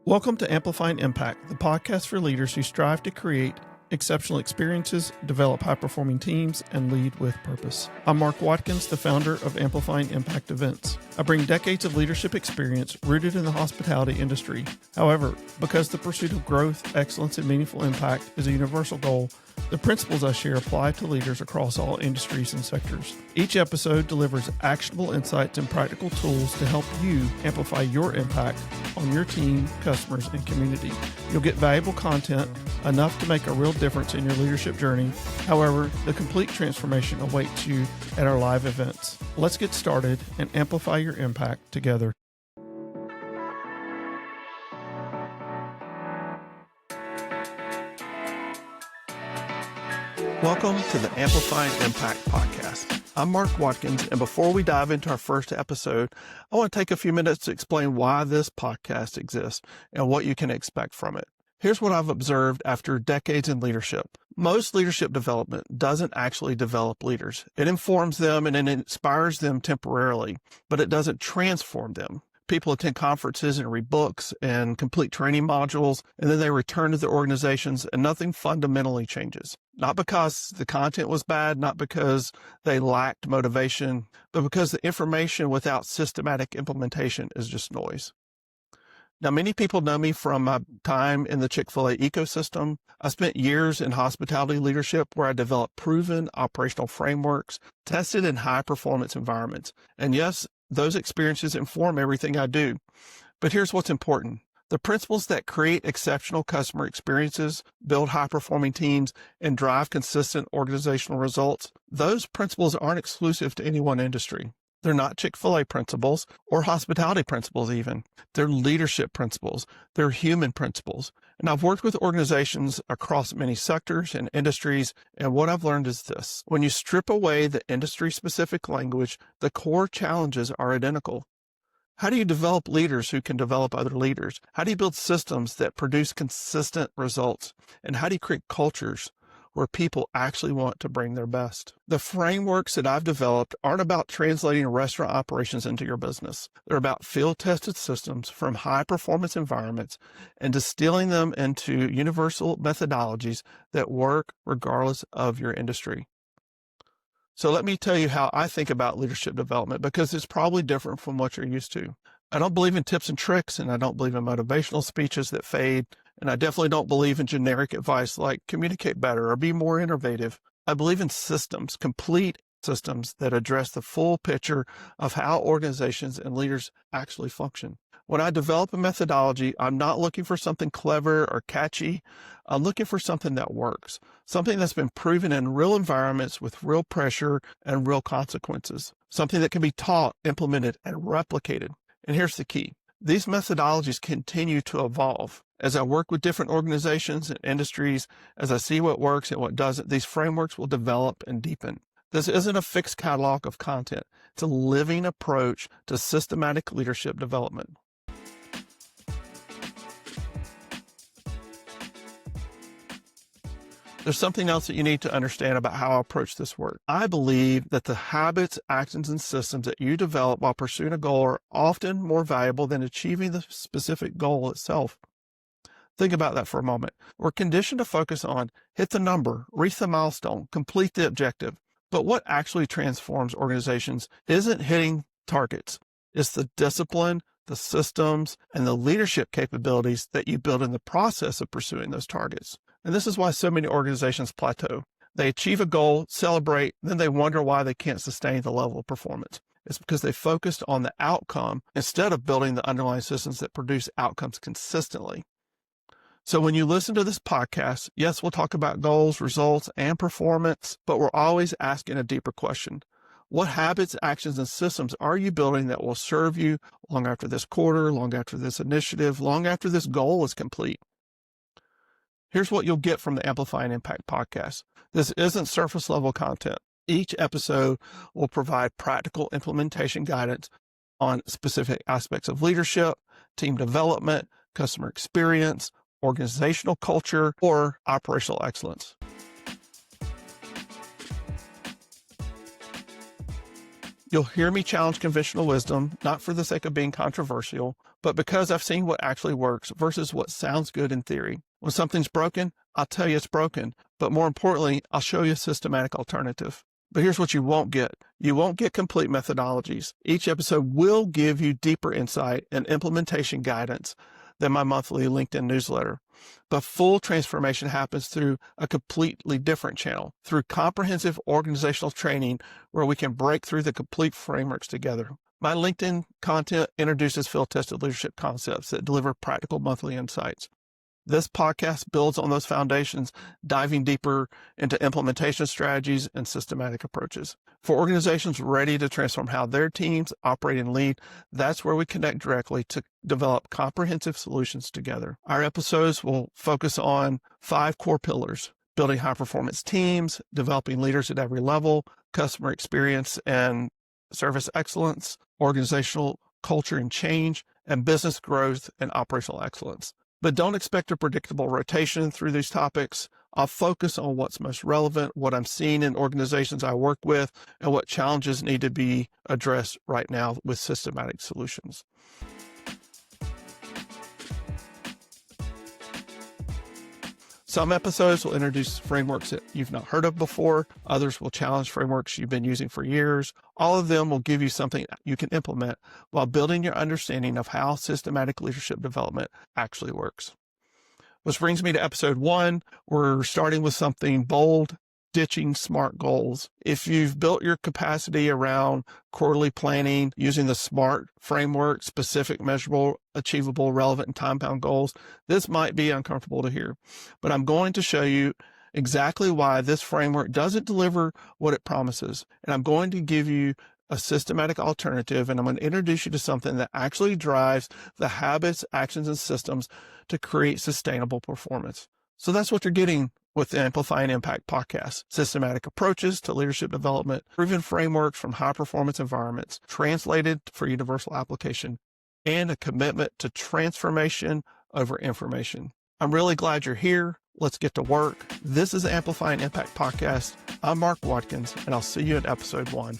Welcome to Amplifying Impact, the podcast for leaders who strive to create exceptional experiences, develop high-performing teams, and lead with purpose. I'm Mark Watkins, the founder of Amplifying Impact Events. I bring decades of leadership experience rooted in the hospitality industry. However, because the pursuit of growth, excellence, and meaningful impact is a universal goal, the principles I share apply to leaders across all industries and sectors. Each episode delivers actionable insights and practical tools to help you amplify your impact on your team, customers, and community. You'll get valuable content, enough to make a real difference in your leadership journey. However, the complete transformation awaits you at our live events. Let's get started and amplify your impact together. Welcome to the Amplifying Impact podcast. I'm Mark Watkins, and before we dive into our first episode, I want to take a few minutes to explain why this podcast exists and what you can expect from it. Here's what I've observed after decades in leadership. Most leadership development doesn't actually develop leaders. It informs them and it inspires them temporarily, but it doesn't transform them. People attend conferences and read books and complete training modules, and then they return to their organizations and nothing fundamentally changes. Not because the content was bad, not because they lacked motivation, but because the information without systematic implementation is just noise. Now, many people know me from my time in the Chick-fil-A ecosystem. I spent years in hospitality leadership where I developed proven operational frameworks tested in high-performance environments. And yes, those experiences inform everything I do. But here's what's important. The principles that create exceptional customer experiences, build high-performing teams, and drive consistent organizational results, those principles aren't exclusive to any one industry. They're not Chick-fil-A principles or hospitality principles even. They're leadership principles. They're human principles. And I've worked with organizations across many sectors and industries, and what I've learned is this. When you strip away the industry-specific language, the core challenges are identical. How do you develop leaders who can develop other leaders? How do you build systems that produce consistent results? And how do you create cultures where people actually want to bring their best? The frameworks that I've developed aren't about translating restaurant operations into your business. They're about field-tested systems from high-performance environments and distilling them into universal methodologies that work regardless of your industry. So let me tell you how I think about leadership development, because it's probably different from what you're used to. I don't believe in tips and tricks, and I don't believe in motivational speeches that fade. And I definitely don't believe in generic advice like communicate better or be more innovative. I believe in systems, complete systems that address the full picture of how organizations and leaders actually function. When I develop a methodology, I'm not looking for something clever or catchy. I'm looking for something that works, something that's been proven in real environments with real pressure and real consequences, something that can be taught, implemented, and replicated. And here's the key. These methodologies continue to evolve. As I work with different organizations and industries, as I see what works and what doesn't, these frameworks will develop and deepen. This isn't a fixed catalog of content. It's a living approach to systematic leadership development. There's something else that you need to understand about how I approach this work. I believe that the habits, actions, and systems that you develop while pursuing a goal are often more valuable than achieving the specific goal itself. Think about that for a moment. We're conditioned to focus on hit the number, reach the milestone, complete the objective. But what actually transforms organizations isn't hitting targets. It's the discipline, the systems, and the leadership capabilities that you build in the process of pursuing those targets. And this is why so many organizations plateau. They achieve a goal, celebrate, then they wonder why they can't sustain the level of performance. It's because they focused on the outcome instead of building the underlying systems that produce outcomes consistently. So when you listen to this podcast, yes, we'll talk about goals, results, and performance, but we're always asking a deeper question. What habits, actions, and systems are you building that will serve you long after this quarter, long after this initiative, long after this goal is complete? Here's what you'll get from the Amplifying Impact podcast. This isn't surface level content. Each episode will provide practical implementation guidance on specific aspects of leadership, team development, customer experience, organizational culture, or operational excellence. You'll hear me challenge conventional wisdom, not for the sake of being controversial, but because I've seen what actually works versus what sounds good in theory. When something's broken, I'll tell you it's broken, but more importantly, I'll show you a systematic alternative. But here's what you won't get. You won't get complete methodologies. Each episode will give you deeper insight and implementation guidance than my monthly LinkedIn newsletter. But full transformation happens through a completely different channel, through comprehensive organizational training where we can break through the complete frameworks together. My LinkedIn content introduces field-tested leadership concepts that deliver practical monthly insights. This podcast builds on those foundations, diving deeper into implementation strategies and systematic approaches. For organizations ready to transform how their teams operate and lead, that's where we connect directly to develop comprehensive solutions together. Our episodes will focus on 5 core pillars: building high-performance teams, developing leaders at every level, customer experience and service excellence, organizational culture and change, and business growth and operational excellence. But don't expect a predictable rotation through these topics. I'll focus on what's most relevant, what I'm seeing in organizations I work with, and what challenges need to be addressed right now with systematic solutions. Some episodes will introduce frameworks that you've not heard of before. Others will challenge frameworks you've been using for years. All of them will give you something you can implement while building your understanding of how systematic leadership development actually works. Which brings me to episode 1. We're starting with something bold: ditching SMART goals. If you've built your capacity around quarterly planning using the SMART framework, specific, measurable, achievable, relevant, and time-bound goals, this might be uncomfortable to hear. But I'm going to show you exactly why this framework doesn't deliver what it promises. And I'm going to give you a systematic alternative, and I'm going to introduce you to something that actually drives the habits, actions, and systems to create sustainable performance. So that's what you're getting with the Amplifying Impact podcast: systematic approaches to leadership development, proven frameworks from high-performance environments, translated for universal application, and a commitment to transformation over information. I'm really glad you're here. Let's get to work. This is the Amplifying Impact podcast. I'm Mark Watkins, and I'll see you in episode 1.